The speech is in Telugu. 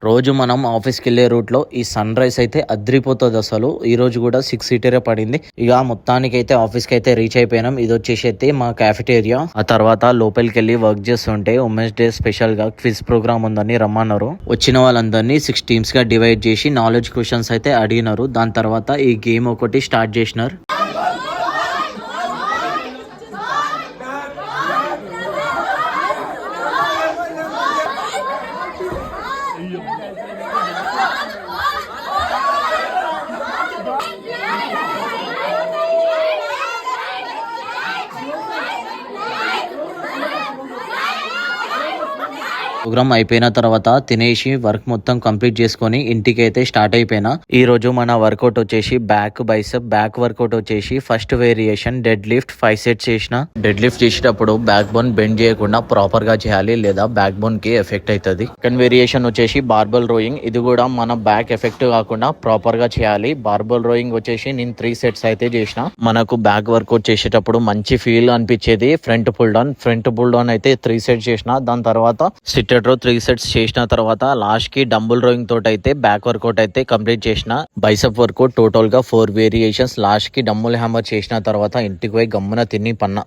రోజు మనం ఆఫీస్కి వెళ్ళే రూట్ లో ఈ సన్ రైజ్ అయితే అద్రిపోతుంది అసలు. ఈ రోజు కూడా 6 సీటరే పడింది. ఇక మొత్తానికి అయితే ఆఫీస్ కి అయితే రీచ్ అయిపోయినాం. ఇది వచ్చేసి అయితే మా క్యాఫెటేరియా. ఆ తర్వాత లోపలికి వెళ్ళి వర్క్ చేస్తుంటే ఉమెన్స్ డే స్పెషల్ గా క్విజ్ ప్రోగ్రామ్ ఉందని రమ్మన్నారు. వచ్చిన వాళ్ళందరినీ 6 టీమ్స్ గా డివైడ్ చేసి నాలెడ్జ్ క్వశ్చన్స్ అయితే అడిగినారు. దాని తర్వాత ఈ గేమ్ ఒకటి స్టార్ట్ చేసినారు. ప్రోగ్రామ్ అయిపోయిన తర్వాత తినేసి వర్క్ మొత్తం కంప్లీట్ చేసుకొని ఇంటికి అయితే స్టార్ట్ అయిపోయినా. ఈ రోజు మన వర్కౌట్ వచ్చేసి బ్యాక్ బైసెప్. బ్యాక్ వర్కౌట్ వచ్చేసి first variation dead lift 5 sets చేసిన. డెడ్ లిఫ్ట్ చేసేటప్పుడు బ్యాక్ బోన్ బెండ్ చేయకుండా ప్రాపర్ గా చేయాలి, లేదా బ్యాక్ బోన్ కి ఎఫెక్ట్ అవుతుంది. సెకండ్ వేరియేషన్ వచ్చేసి బార్బల్ రోయింగ్. ఇది కూడా మన బ్యాక్ ఎఫెక్ట్ కాకుండా ప్రాపర్ గా చేయాలి. బార్బల్ రోయింగ్ వచ్చేసి నేను 3 సెట్స్ అయితే చేసిన. మనకు బ్యాక్ వర్కౌట్ చేసేటప్పుడు మంచి ఫీల్ అనిపించేది front pull down. Front pull down అయితే 3 సెట్స్ చేసిన. దాని తర్వాత సిట్ 3 సెట్స్ చేసిన తర్వాత లాస్ట్ కి డంబుల్ రోయింగ్ తోటి అయితే బ్యాక్ వర్కౌట్ అయితే కంప్లీట్ చేసిన. బైసెప్ వర్కౌట్ టోటల్ గా 4 వేరియేషన్స్. లాస్ట్ కి డంబుల్ హ్యామర్ చేసిన తర్వాత ఇంటికి పోయి గమ్మున తిని పన్నా.